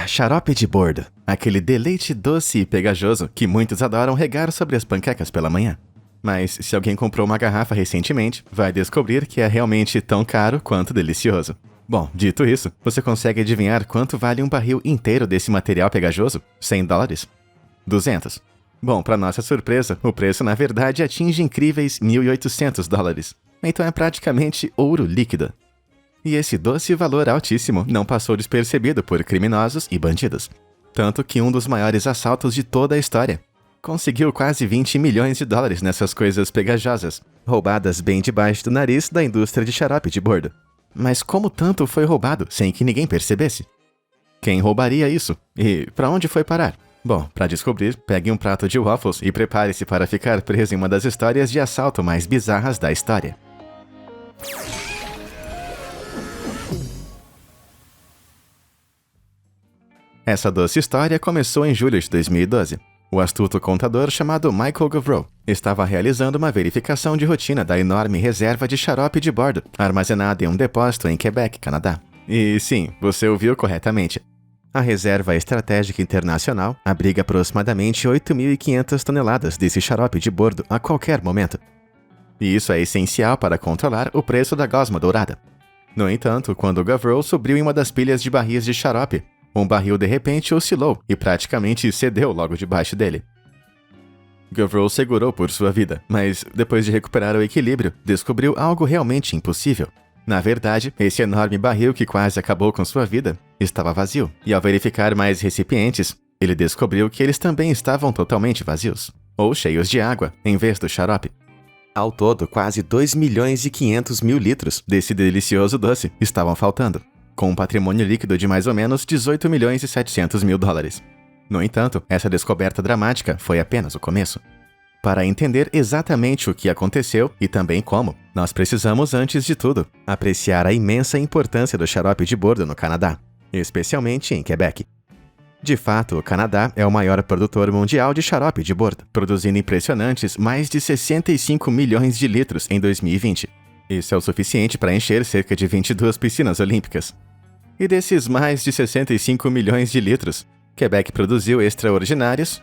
Xarope de bordo. Aquele deleite doce e pegajoso que muitos adoram regar sobre as panquecas pela manhã. Mas se alguém comprou uma garrafa recentemente, vai descobrir que é realmente tão caro quanto delicioso. Bom, dito isso, você consegue adivinhar quanto vale um barril inteiro desse material pegajoso? $100? 200. Bom, para nossa surpresa, o preço na verdade atinge incríveis $1.800. Então é praticamente ouro líquido. E esse doce valor altíssimo não passou despercebido por criminosos e bandidos. Tanto que um dos maiores assaltos de toda a história conseguiu quase $20 milhões nessas coisas pegajosas, roubadas bem debaixo do nariz da indústria de xarope de bordo. Mas como tanto foi roubado sem que ninguém percebesse? Quem roubaria isso? E para onde foi parar? Bom, para descobrir, pegue um prato de waffles e prepare-se para ficar preso em uma das histórias de assalto mais bizarras da história. Essa doce história começou em julho de 2012. O astuto contador chamado Michael Gavreau estava realizando uma verificação de rotina da enorme reserva de xarope de bordo, armazenada em um depósito em Quebec, Canadá. E sim, você ouviu corretamente. A Reserva Estratégica Internacional abriga aproximadamente 8.500 toneladas desse xarope de bordo a qualquer momento. E isso é essencial para controlar o preço da gosma dourada. No entanto, quando Gavreau subiu em uma das pilhas de barris de xarope, um barril de repente oscilou e praticamente cedeu logo debaixo dele. Gavreau segurou por sua vida, mas depois de recuperar o equilíbrio, descobriu algo realmente impossível. Na verdade, esse enorme barril que quase acabou com sua vida estava vazio, e ao verificar mais recipientes, ele descobriu que eles também estavam totalmente vazios, ou cheios de água, em vez do xarope. Ao todo, quase 2.500.000 litros desse delicioso doce estavam faltando, com um patrimônio líquido de mais ou menos $18.700.000. No entanto, essa descoberta dramática foi apenas o começo. Para entender exatamente o que aconteceu e também como, nós precisamos, antes de tudo, apreciar a imensa importância do xarope de bordo no Canadá, especialmente em Quebec. De fato, o Canadá é o maior produtor mundial de xarope de bordo, produzindo impressionantes mais de 65 milhões de litros em 2020. Isso é o suficiente para encher cerca de 22 piscinas olímpicas. E desses mais de 65 milhões de litros, Quebec produziu extraordinários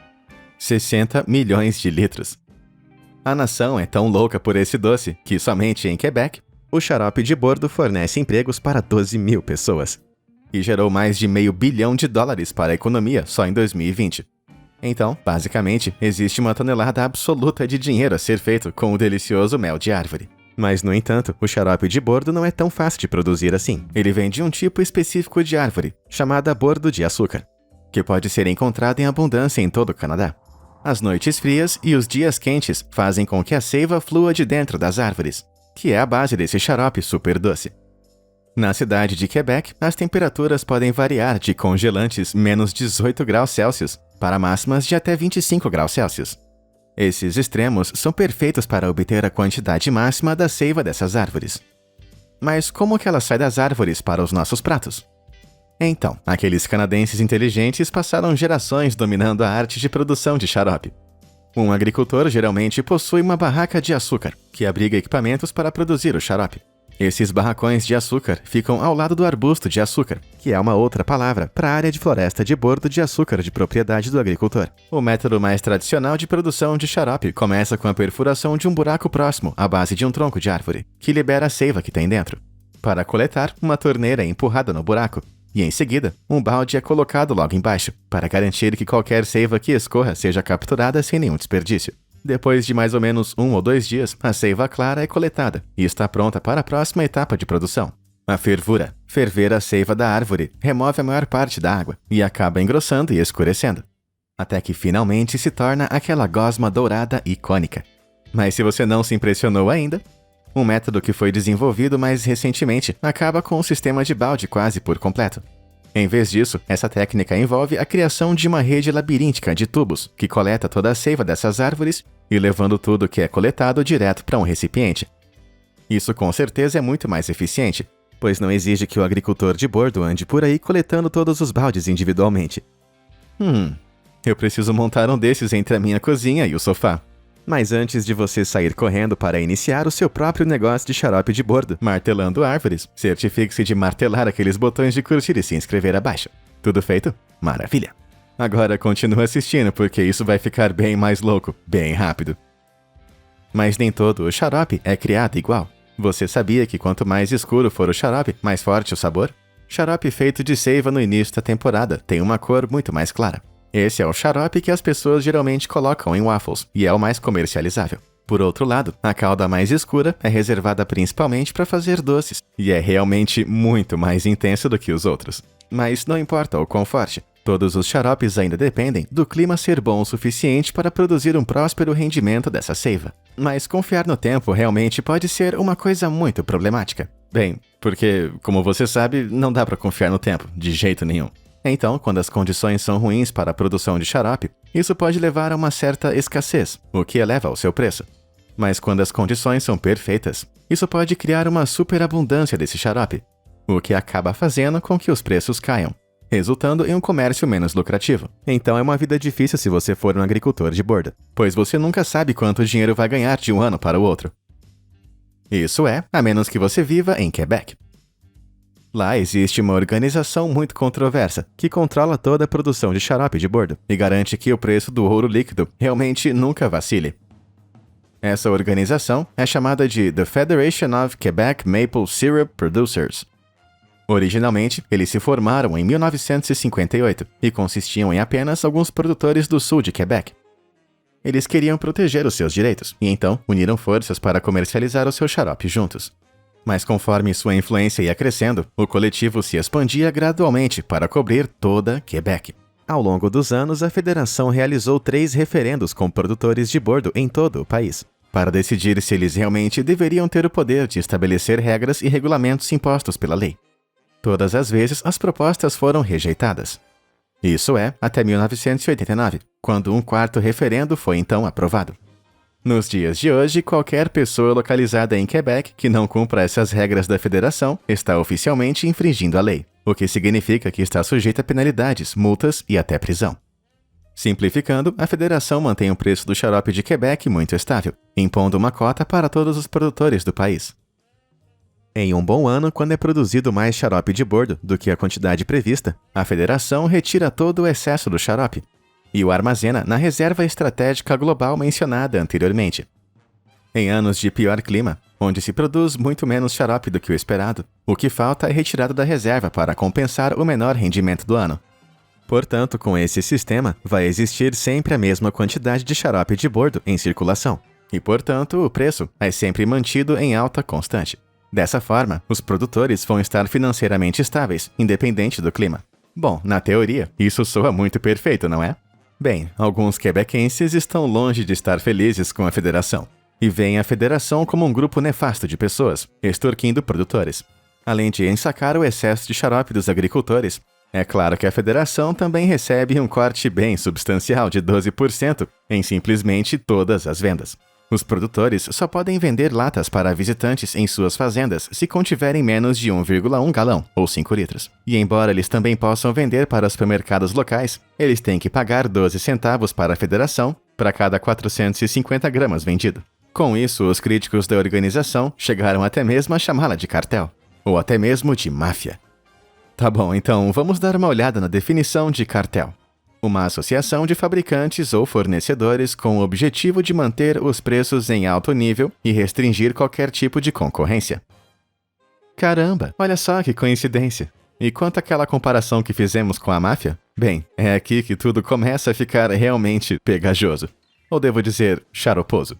60 milhões de litros. A nação é tão louca por esse doce que somente em Quebec, o xarope de bordo fornece empregos para 12 mil pessoas. E gerou mais de $500 bilhão para a economia só em 2020. Então, basicamente, existe uma tonelada absoluta de dinheiro a ser feito com o delicioso mel de árvore. Mas, no entanto, o xarope de bordo não é tão fácil de produzir assim. Ele vem de um tipo específico de árvore, chamada bordo de açúcar, que pode ser encontrado em abundância em todo o Canadá. As noites frias e os dias quentes fazem com que a seiva flua de dentro das árvores, que é a base desse xarope super doce. Na cidade de Quebec, as temperaturas podem variar de congelantes menos 18 graus Celsius para máximas de até 25 graus Celsius. Esses extremos são perfeitos para obter a quantidade máxima da seiva dessas árvores. Mas como que ela sai das árvores para os nossos pratos? Então, aqueles canadenses inteligentes passaram gerações dominando a arte de produção de xarope. Um agricultor geralmente possui uma barraca de açúcar, que abriga equipamentos para produzir o xarope. Esses barracões de açúcar ficam ao lado do arbusto de açúcar, que é uma outra palavra para a área de floresta de bordo de açúcar de propriedade do agricultor. O método mais tradicional de produção de xarope começa com a perfuração de um buraco próximo à base de um tronco de árvore, que libera a seiva que tem dentro. Para coletar, uma torneira é empurrada no buraco, e em seguida, um balde é colocado logo embaixo, para garantir que qualquer seiva que escorra seja capturada sem nenhum desperdício. Depois de mais ou menos 1 ou 2 dias, a seiva clara é coletada e está pronta para a próxima etapa de produção. A fervura. Ferver a seiva da árvore remove a maior parte da água e acaba engrossando e escurecendo, até que finalmente se torna aquela gosma dourada icônica. Mas se você não se impressionou ainda, um método que foi desenvolvido mais recentemente acaba com o sistema de balde quase por completo. Em vez disso, essa técnica envolve a criação de uma rede labiríntica de tubos que coleta toda a seiva dessas árvores e levando tudo que é coletado direto para um recipiente. Isso com certeza é muito mais eficiente, pois não exige que o agricultor de bordo ande por aí coletando todos os baldes individualmente. Eu preciso montar um desses entre a minha cozinha e o sofá. Mas antes de você sair correndo para iniciar o seu próprio negócio de xarope de bordo, martelando árvores, certifique-se de martelar aqueles botões de curtir e se inscrever abaixo. Tudo feito? Maravilha! Agora continua assistindo porque isso vai ficar bem mais louco, bem rápido. Mas nem todo o xarope é criado igual. Você sabia que quanto mais escuro for o xarope, mais forte o sabor? Xarope feito de seiva no início da temporada tem uma cor muito mais clara. Esse é o xarope que as pessoas geralmente colocam em waffles e é o mais comercializável. Por outro lado, a calda mais escura é reservada principalmente para fazer doces e é realmente muito mais intensa do que os outros. Mas não importa o quão forte, todos os xaropes ainda dependem do clima ser bom o suficiente para produzir um próspero rendimento dessa seiva. Mas confiar no tempo realmente pode ser uma coisa muito problemática. Bem, porque, como você sabe, não dá para confiar no tempo, de jeito nenhum. Então, quando as condições são ruins para a produção de xarope, isso pode levar a uma certa escassez, o que eleva o seu preço. Mas quando as condições são perfeitas, isso pode criar uma superabundância desse xarope, o que acaba fazendo com que os preços caiam, resultando em um comércio menos lucrativo. Então é uma vida difícil se você for um agricultor de borda, pois você nunca sabe quanto dinheiro vai ganhar de um ano para o outro. Isso é, a menos que você viva em Quebec. Lá existe uma organização muito controversa que controla toda a produção de xarope de bordo e garante que o preço do ouro líquido realmente nunca vacile. Essa organização é chamada de The Federation of Quebec Maple Syrup Producers. Originalmente, eles se formaram em 1958 e consistiam em apenas alguns produtores do sul de Quebec. Eles queriam proteger os seus direitos e então uniram forças para comercializar o seu xarope juntos. Mas conforme sua influência ia crescendo, o coletivo se expandia gradualmente para cobrir toda Quebec. Ao longo dos anos, a federação realizou 3 referendos com produtores de bordo em todo o país, para decidir se eles realmente deveriam ter o poder de estabelecer regras e regulamentos impostos pela lei. Todas as vezes, as propostas foram rejeitadas. Isso é, até 1989, quando um 4º referendo foi então aprovado. Nos dias de hoje, qualquer pessoa localizada em Quebec que não cumpra essas regras da federação está oficialmente infringindo a lei, o que significa que está sujeita a penalidades, multas e até prisão. Simplificando, a federação mantém o preço do xarope de Quebec muito estável, impondo uma cota para todos os produtores do país. Em um bom ano, quando é produzido mais xarope de bordo do que a quantidade prevista, a federação retira todo o excesso do xarope e o armazena na reserva estratégica global mencionada anteriormente. Em anos de pior clima, onde se produz muito menos xarope do que o esperado, o que falta é retirado da reserva para compensar o menor rendimento do ano. Portanto, com esse sistema, vai existir sempre a mesma quantidade de xarope de bordo em circulação, e, portanto, o preço é sempre mantido em alta constante. Dessa forma, os produtores vão estar financeiramente estáveis, independente do clima. Bom, na teoria, isso soa muito perfeito, não é? Bem, alguns quebequenses estão longe de estar felizes com a federação, e veem a federação como um grupo nefasto de pessoas, extorquindo produtores. Além de ensacar o excesso de xarope dos agricultores, é claro que a federação também recebe um corte bem substancial de 12% em simplesmente todas as vendas. Os produtores só podem vender latas para visitantes em suas fazendas se contiverem menos de 1,1 galão, ou 5 litros. E embora eles também possam vender para os supermercados locais, eles têm que pagar 12 centavos para a federação para cada 450 gramas vendido. Com isso, os críticos da organização chegaram até mesmo a chamá-la de cartel, ou até mesmo de máfia. Tá bom, então vamos dar uma olhada na definição de cartel. Uma associação de fabricantes ou fornecedores com o objetivo de manter os preços em alto nível e restringir qualquer tipo de concorrência. Caramba, olha só que coincidência! E quanto àquela comparação que fizemos com a máfia? Bem, é aqui que tudo começa a ficar realmente pegajoso. Ou devo dizer, xaroposo.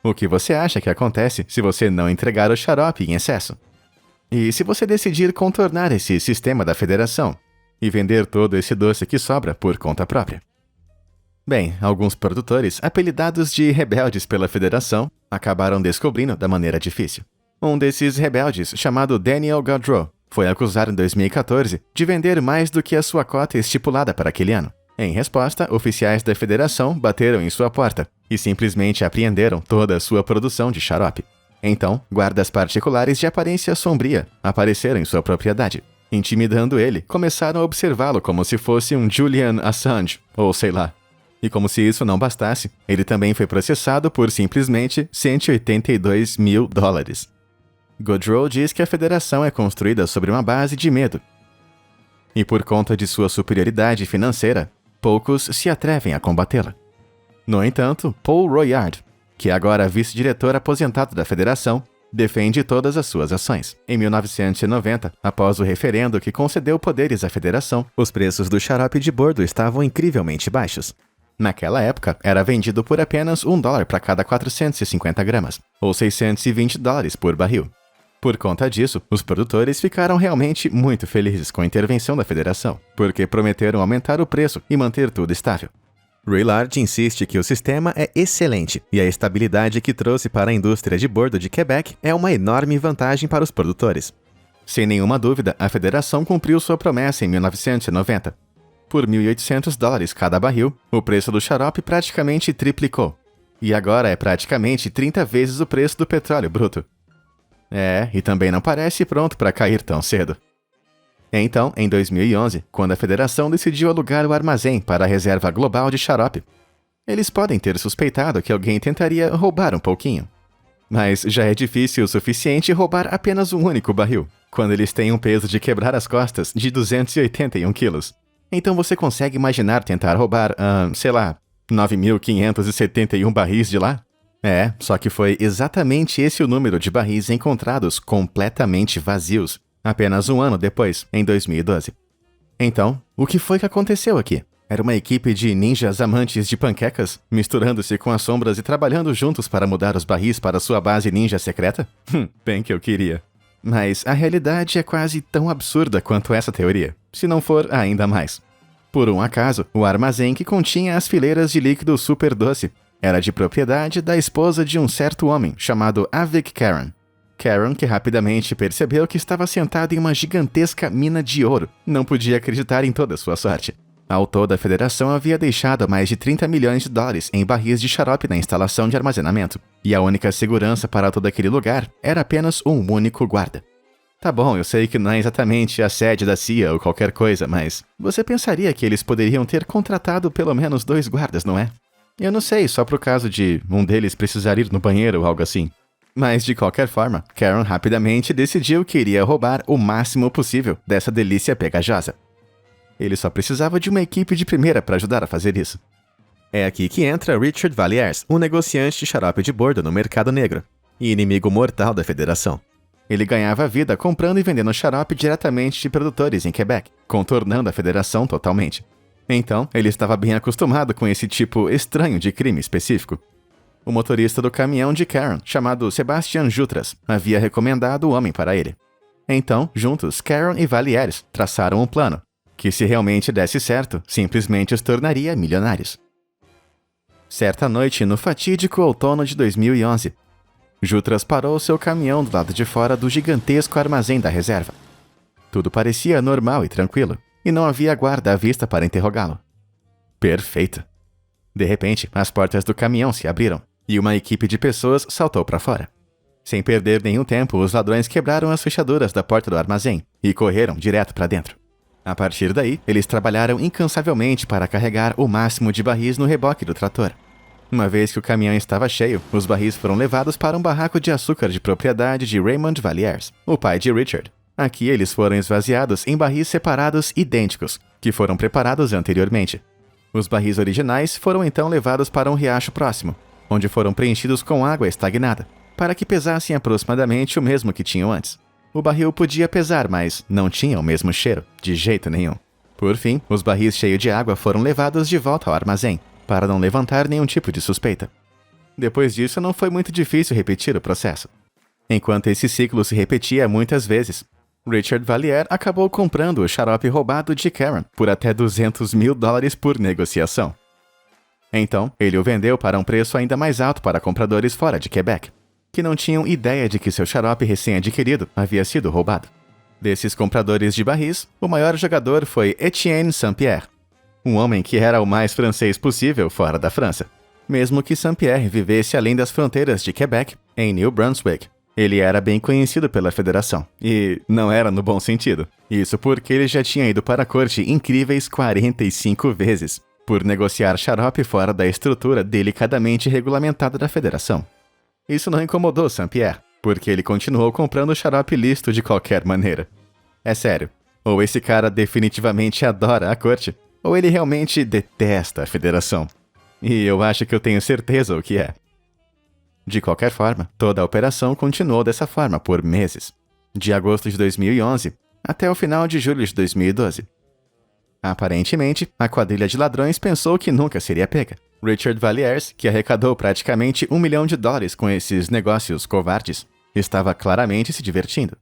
O que você acha que acontece se você não entregar o xarope em excesso? E se você decidir contornar esse sistema da federação e vender todo esse doce que sobra por conta própria? Bem, alguns produtores, apelidados de rebeldes pela federação, acabaram descobrindo da maneira difícil. Um desses rebeldes, chamado Daniel Gaudreau, foi acusado em 2014 de vender mais do que a sua cota estipulada para aquele ano. Em resposta, oficiais da federação bateram em sua porta e simplesmente apreenderam toda a sua produção de xarope. Então, guardas particulares de aparência sombria apareceram em sua propriedade. Intimidando ele, começaram a observá-lo como se fosse um Julian Assange, ou sei lá. E como se isso não bastasse, ele também foi processado por simplesmente $182 mil. Gaudreau diz que a federação é construída sobre uma base de medo. e por conta de sua superioridade financeira, poucos se atrevem a combatê-la. No entanto, Paul Royard, que é agora vice-diretor aposentado da federação, defende todas as suas ações. Em 1990, após o referendo que concedeu poderes à federação, os preços do xarope de bordo estavam incrivelmente baixos. Naquela época, era vendido por apenas $1 para cada 450 gramas, ou $620 por barril. Por conta disso, os produtores ficaram realmente muito felizes com a intervenção da federação, porque prometeram aumentar o preço e manter tudo estável. Royard insiste que o sistema é excelente e a estabilidade que trouxe para a indústria de bordo de Quebec é uma enorme vantagem para os produtores. Sem nenhuma dúvida, a federação cumpriu sua promessa em 1990. Por $1.800 cada barril, o preço do xarope praticamente triplicou. E agora é praticamente 30 vezes o preço do petróleo bruto. E também não parece pronto para cair tão cedo. Então, em 2011, quando a federação decidiu alugar o armazém para a reserva global de xarope, eles podem ter suspeitado que alguém tentaria roubar um pouquinho. Mas já é difícil o suficiente roubar apenas um único barril, quando eles têm um peso de quebrar as costas de 281 quilos. Então você consegue imaginar tentar roubar, 9.571 barris de lá? Só que foi exatamente esse o número de barris encontrados completamente vazios, apenas um ano depois, em 2012. Então, o que foi que aconteceu aqui? Era uma equipe de ninjas amantes de panquecas, misturando-se com as sombras e trabalhando juntos para mudar os barris para sua base ninja secreta? Bem que eu queria. Mas a realidade é quase tão absurda quanto essa teoria, se não for ainda mais. Por um acaso, o armazém que continha as fileiras de líquido super doce era de propriedade da esposa de um certo homem chamado Avik Karen. Karen, que rapidamente percebeu que estava sentado em uma gigantesca mina de ouro, não podia acreditar em toda sua sorte. Ao todo, a federação havia deixado mais de $30 milhões em barris de xarope na instalação de armazenamento, e a única segurança para todo aquele lugar era apenas um único guarda. Tá bom, eu sei que não é exatamente a sede da CIA ou qualquer coisa, mas você pensaria que eles poderiam ter contratado pelo menos 2 guardas, não é? Eu não sei, só pro caso de um deles precisar ir no banheiro ou algo assim. Mas, de qualquer forma, Karen rapidamente decidiu que iria roubar o máximo possível dessa delícia pegajosa. Ele só precisava de uma equipe de primeira para ajudar a fazer isso. É aqui que entra Richard Vallières, um negociante de xarope de bordo no mercado negro, e inimigo mortal da federação. Ele ganhava vida comprando e vendendo xarope diretamente de produtores em Quebec, contornando a federação totalmente. Então, ele estava bem acostumado com esse tipo estranho de crime específico. O motorista do caminhão de Karen, chamado Sebastian Jutras, havia recomendado o homem para ele. Então, juntos, Karen e Vallières traçaram um plano, que se realmente desse certo, simplesmente os tornaria milionários. Certa noite, no fatídico outono de 2011, Jutras parou seu caminhão do lado de fora do gigantesco armazém da reserva. Tudo parecia normal e tranquilo, e não havia guarda à vista para interrogá-lo. Perfeito. De repente, as portas do caminhão se abriram, e uma equipe de pessoas saltou para fora. Sem perder nenhum tempo, os ladrões quebraram as fechaduras da porta do armazém e correram direto para dentro. A partir daí, eles trabalharam incansavelmente para carregar o máximo de barris no reboque do trator. Uma vez que o caminhão estava cheio, os barris foram levados para um barraco de açúcar de propriedade de Raymond Vallières, o pai de Richard. Aqui eles foram esvaziados em barris separados idênticos, que foram preparados anteriormente. Os barris originais foram então levados para um riacho próximo, onde foram preenchidos com água estagnada, para que pesassem aproximadamente o mesmo que tinham antes. O barril podia pesar, mas não tinha o mesmo cheiro, de jeito nenhum. Por fim, os barris cheios de água foram levados de volta ao armazém, para não levantar nenhum tipo de suspeita. Depois disso, não foi muito difícil repetir o processo. Enquanto esse ciclo se repetia muitas vezes, Richard Vallières acabou comprando o xarope roubado de Karen por até $200 mil por negociação. Então, ele o vendeu para um preço ainda mais alto para compradores fora de Quebec, que não tinham ideia de que seu xarope recém-adquirido havia sido roubado. Desses compradores de barris, o maior jogador foi Etienne Saint-Pierre, um homem que era o mais francês possível fora da França. Mesmo que Saint-Pierre vivesse além das fronteiras de Quebec, em New Brunswick, ele era bem conhecido pela federação, e não era no bom sentido. Isso porque ele já tinha ido para a corte incríveis 45 vezes, por negociar xarope fora da estrutura delicadamente regulamentada da federação. Isso não incomodou Saint-Pierre, porque ele continuou comprando xarope lícito de qualquer maneira. É sério, Ou esse cara definitivamente adora a corte, ou ele realmente detesta a federação. E eu acho que eu tenho certeza o que é. De qualquer forma, toda a operação continuou dessa forma por meses, de agosto de 2011 até o final de julho de 2012. Aparentemente, a quadrilha de ladrões pensou que nunca seria pega. Richard Valliers, que arrecadou praticamente $1 milhão com esses negócios covardes, estava claramente se divertindo.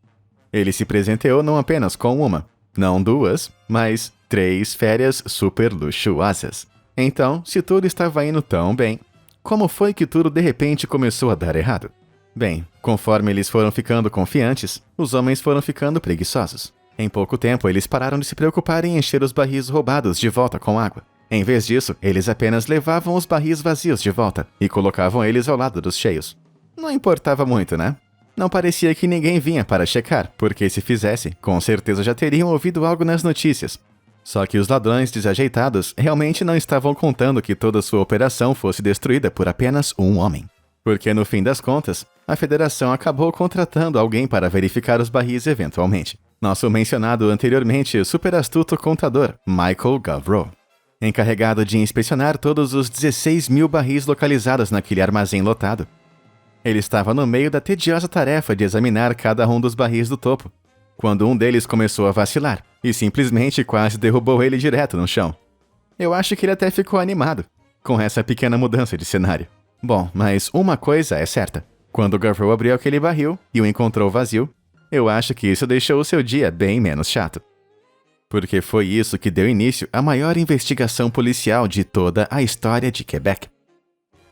Ele se presenteou não apenas com uma, não duas, mas 3 férias super luxuosas. Então, se tudo estava indo tão bem, como foi que tudo de repente começou a dar errado? Bem, conforme eles foram ficando confiantes, os homens foram ficando preguiçosos. Em pouco tempo, eles pararam de se preocupar em encher os barris roubados de volta com água. Em vez disso, eles apenas levavam os barris vazios de volta e colocavam eles ao lado dos cheios. Não importava muito, né? Não parecia que ninguém vinha para checar, porque se fizesse, com certeza já teriam ouvido algo nas notícias. Só que os ladrões desajeitados realmente não estavam contando que toda sua operação fosse destruída por apenas um homem. Porque no fim das contas, a federação acabou contratando alguém para verificar os barris eventualmente. Nosso mencionado anteriormente super astuto contador, Michael Gavreau, encarregado de inspecionar todos os 16 mil barris localizados naquele armazém lotado. Ele estava no meio da tediosa tarefa de examinar cada um dos barris do topo, quando um deles começou a vacilar e simplesmente quase derrubou ele direto no chão. Eu acho que ele até ficou animado com essa pequena mudança de cenário. Bom, mas uma coisa é certa. Quando Gavreau abriu aquele barril e o encontrou vazio, eu acho que isso deixou o seu dia bem menos chato. Porque foi isso que deu início à maior investigação policial de toda a história de Quebec.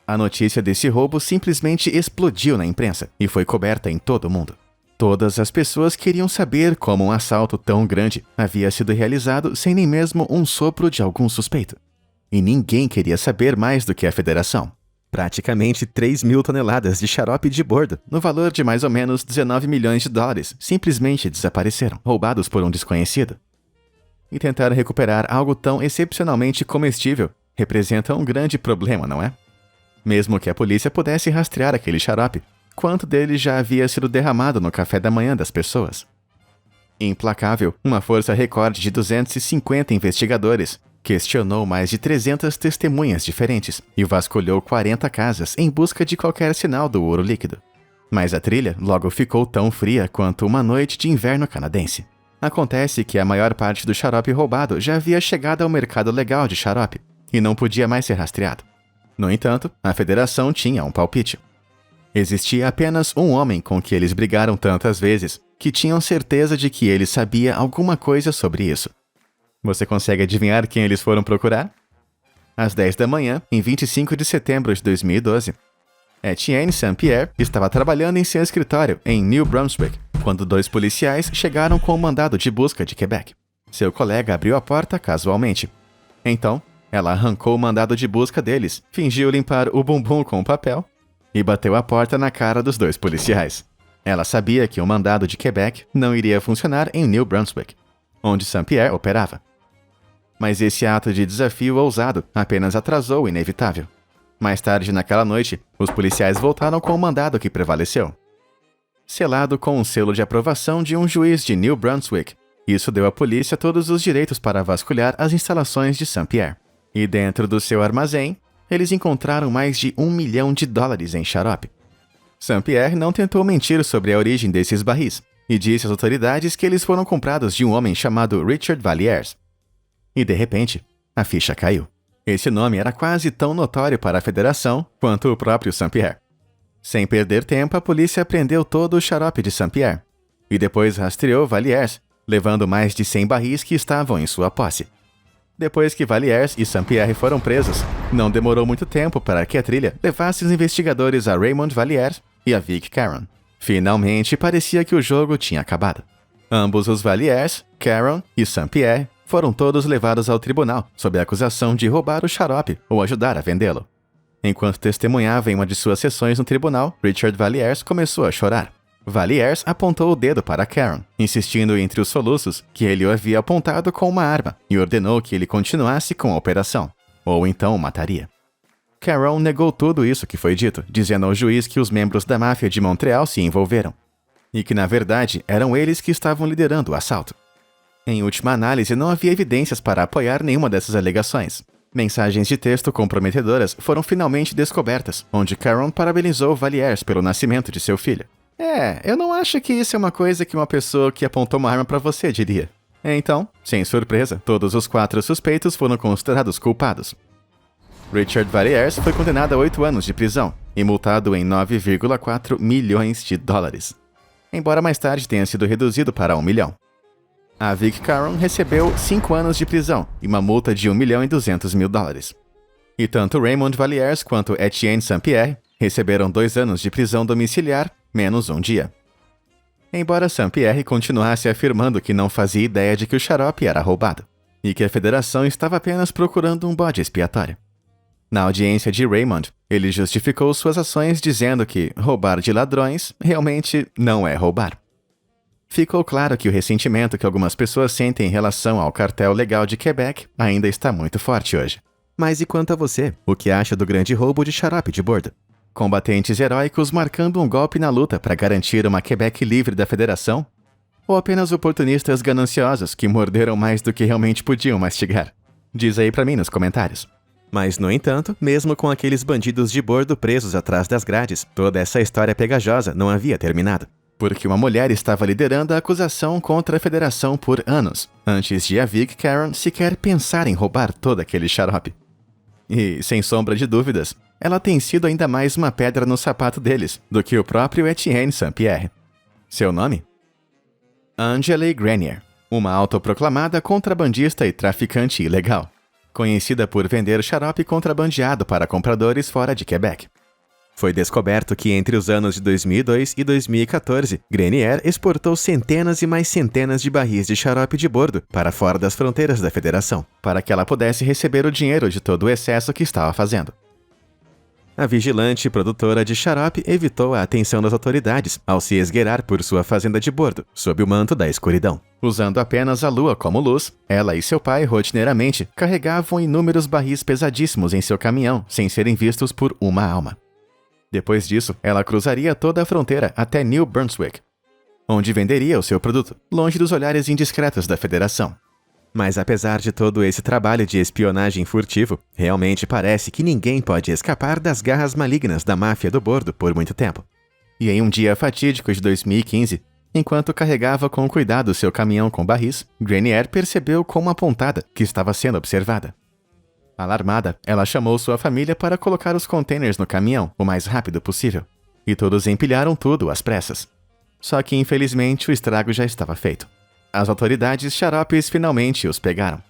A notícia desse roubo simplesmente explodiu na imprensa e foi coberta em todo o mundo. Todas as pessoas queriam saber como um assalto tão grande havia sido realizado sem nem mesmo um sopro de algum suspeito. E ninguém queria saber mais do que a federação. Praticamente 3 mil toneladas de xarope de bordo, no valor de mais ou menos $19 milhões, simplesmente desapareceram, roubados por um desconhecido. E tentar recuperar algo tão excepcionalmente comestível representa um grande problema, não é? Mesmo que a polícia pudesse rastrear aquele xarope, quanto dele já havia sido derramado no café da manhã das pessoas? Implacável, uma força recorde de 250 investigadores questionou mais de 300 testemunhas diferentes e vasculhou 40 casas em busca de qualquer sinal do ouro líquido. Mas a trilha logo ficou tão fria quanto uma noite de inverno canadense. Acontece que a maior parte do xarope roubado já havia chegado ao mercado legal de xarope e não podia mais ser rastreado. No entanto, a federação tinha um palpite. Existia apenas um homem com que eles brigaram tantas vezes que tinham certeza de que ele sabia alguma coisa sobre isso. Você consegue adivinhar quem eles foram procurar? Às 10 da manhã, em 25 de setembro de 2012, Etienne St-Pierre estava trabalhando em seu escritório em New Brunswick, quando 2 policiais chegaram com o mandado de busca de Quebec. Seu colega abriu a porta casualmente. Então, ela arrancou o mandado de busca deles, fingiu limpar o bumbum com papel e bateu a porta na cara dos 2 policiais. Ela sabia que o mandado de Quebec não iria funcionar em New Brunswick, onde St-Pierre operava. Mas esse ato de desafio ousado apenas atrasou o inevitável. Mais tarde naquela noite, os policiais voltaram com o mandado que prevaleceu. Selado com um selo de aprovação de um juiz de New Brunswick, isso deu à polícia todos os direitos para vasculhar as instalações de St-Pierre. E dentro do seu armazém, eles encontraram mais de $1 milhão em xarope. St-Pierre não tentou mentir sobre a origem desses barris e disse às autoridades que eles foram comprados de um homem chamado Richard Valliers. E de repente, a ficha caiu. Esse nome era quase tão notório para a federação quanto o próprio St-Pierre. Sem perder tempo, a polícia apreendeu todo o xarope de St-Pierre e depois rastreou Valliers, levando mais de 100 barris que estavam em sua posse. Depois que Valliers e St-Pierre foram presos, não demorou muito tempo para que a trilha levasse os investigadores a Raymond Valliers e a Vic Caron. Finalmente, parecia que o jogo tinha acabado. Ambos os Valliers, Caron e St-Pierre foram todos levados ao tribunal sob a acusação de roubar o xarope ou ajudar a vendê-lo. Enquanto testemunhava em uma de suas sessões no tribunal, Richard Valliers começou a chorar. Valliers apontou o dedo para Caron, insistindo entre os soluços que ele o havia apontado com uma arma e ordenou que ele continuasse com a operação, ou então o mataria. Caron negou tudo isso que foi dito, dizendo ao juiz que os membros da máfia de Montreal se envolveram, e que na verdade eram eles que estavam liderando o assalto. Em última análise, não havia evidências para apoiar nenhuma dessas alegações. Mensagens de texto comprometedoras foram finalmente descobertas, onde Caron parabenizou Valliers pelo nascimento de seu filho. Eu não acho que isso é uma coisa que uma pessoa que apontou uma arma para você diria. Então, sem surpresa, todos os 4 suspeitos foram considerados culpados. Richard Valliers foi condenado a 8 anos de prisão e multado em 9,4 milhões de dólares, embora mais tarde tenha sido reduzido para 1 milhão. A Vic Caron recebeu 5 anos de prisão e uma multa de 1 milhão e 200 mil dólares. E tanto Raymond Valliers quanto Etienne St-Pierre receberam 2 anos de prisão domiciliar, menos 1 dia. Embora St-Pierre continuasse afirmando que não fazia ideia de que o xarope era roubado, e que a federação estava apenas procurando um bode expiatório. Na audiência de Raymond, ele justificou suas ações dizendo que roubar de ladrões realmente não é roubar. Ficou claro que o ressentimento que algumas pessoas sentem em relação ao cartel legal de Quebec ainda está muito forte hoje. Mas e quanto a você? O que acha do grande roubo de xarope de bordo? Combatentes heróicos marcando um golpe na luta para garantir uma Quebec livre da federação? Ou apenas oportunistas gananciosos que morderam mais do que realmente podiam mastigar? Diz aí pra mim nos comentários. Mas, no entanto, mesmo com aqueles bandidos de bordo presos atrás das grades, toda essa história pegajosa não havia terminado. Porque uma mulher estava liderando a acusação contra a federação por anos, antes de a Vic Caron sequer pensar em roubar todo aquele xarope. E, sem sombra de dúvidas, ela tem sido ainda mais uma pedra no sapato deles do que o próprio Etienne St-Pierre. Seu nome? Angélie Grenier, uma autoproclamada contrabandista e traficante ilegal, conhecida por vender xarope contrabandeado para compradores fora de Quebec. Foi descoberto que entre os anos de 2002 e 2014, Grenier exportou centenas e mais centenas de barris de xarope de bordo para fora das fronteiras da federação, para que ela pudesse receber o dinheiro de todo o excesso que estava fazendo. A vigilante produtora de xarope evitou a atenção das autoridades ao se esgueirar por sua fazenda de bordo, sob o manto da escuridão. Usando apenas a lua como luz, ela e seu pai, rotineiramente, carregavam inúmeros barris pesadíssimos em seu caminhão, sem serem vistos por uma alma. Depois disso, ela cruzaria toda a fronteira até New Brunswick, onde venderia o seu produto, longe dos olhares indiscretos da federação. Mas apesar de todo esse trabalho de espionagem furtivo, realmente parece que ninguém pode escapar das garras malignas da máfia do bordo por muito tempo. E em um dia fatídico de 2015, enquanto carregava com cuidado seu caminhão com barris, Grenier percebeu com uma pontada que estava sendo observada. Alarmada, ela chamou sua família para colocar os containers no caminhão o mais rápido possível. E todos empilharam tudo às pressas. Só que, infelizmente, o estrago já estava feito. As autoridades xaropes finalmente os pegaram.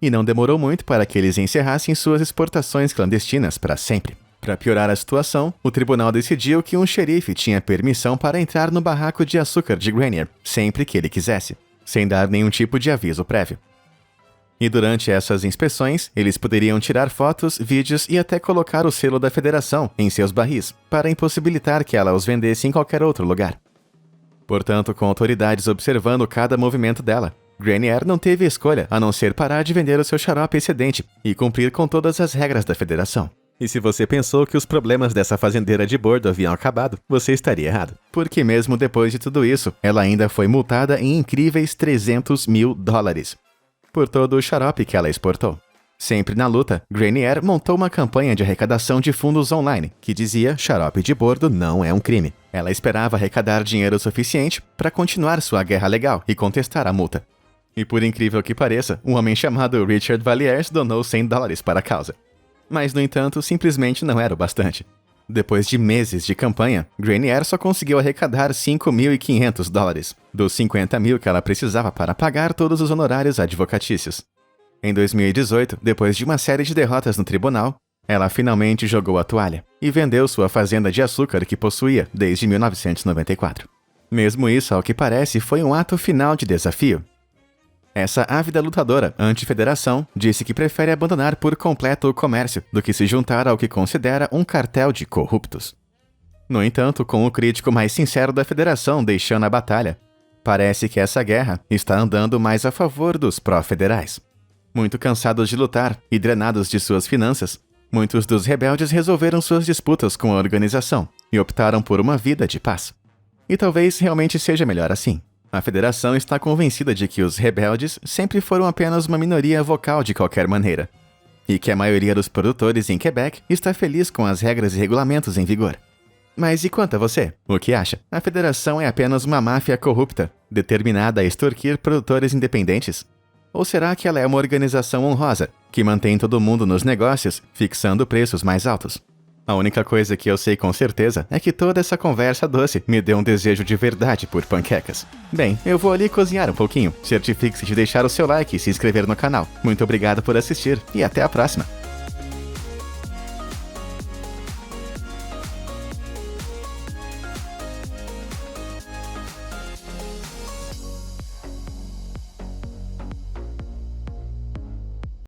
E não demorou muito para que eles encerrassem suas exportações clandestinas para sempre. Para piorar a situação, o tribunal decidiu que um xerife tinha permissão para entrar no barraco de açúcar de Grenier sempre que ele quisesse, sem dar nenhum tipo de aviso prévio. E durante essas inspeções, eles poderiam tirar fotos, vídeos e até colocar o selo da federação em seus barris, para impossibilitar que ela os vendesse em qualquer outro lugar. Portanto, com autoridades observando cada movimento dela, Grenier não teve escolha a não ser parar de vender o seu xarope excedente e cumprir com todas as regras da federação. E se você pensou que os problemas dessa fazendeira de bordo haviam acabado, você estaria errado. Porque mesmo depois de tudo isso, ela ainda foi multada em incríveis 300 mil dólares. Por todo o xarope que ela exportou. Sempre na luta, Grenier montou uma campanha de arrecadação de fundos online, que dizia xarope de bordo não é um crime. Ela esperava arrecadar dinheiro suficiente para continuar sua guerra legal e contestar a multa. E por incrível que pareça, um homem chamado Richard Valliers donou 100 dólares para a causa. Mas, no entanto, simplesmente não era o bastante. Depois de meses de campanha, Grenier só conseguiu arrecadar 5.500 dólares, dos 50 mil que ela precisava para pagar todos os honorários advocatícios. Em 2018, depois de uma série de derrotas no tribunal, ela finalmente jogou a toalha e vendeu sua fazenda de açúcar que possuía desde 1994. Mesmo isso, ao que parece, foi um ato final de desafio. Essa ávida lutadora anti-federação disse que prefere abandonar por completo o comércio do que se juntar ao que considera um cartel de corruptos. No entanto, com o crítico mais sincero da federação deixando a batalha, parece que essa guerra está andando mais a favor dos pró-federais. Muito cansados de lutar e drenados de suas finanças, muitos dos rebeldes resolveram suas disputas com a organização e optaram por uma vida de paz. E talvez realmente seja melhor assim. A federação está convencida de que os rebeldes sempre foram apenas uma minoria vocal de qualquer maneira, e que a maioria dos produtores em Quebec está feliz com as regras e regulamentos em vigor. Mas e quanto a você? O que acha? A federação é apenas uma máfia corrupta, determinada a extorquir produtores independentes? Ou será que ela é uma organização honrosa, que mantém todo mundo nos negócios, fixando preços mais altos? A única coisa que eu sei com certeza é que toda essa conversa doce me deu um desejo de verdade por panquecas. Bem, eu vou ali cozinhar um pouquinho. Certifique-se de deixar o seu like e se inscrever no canal. Muito obrigado por assistir e até a próxima!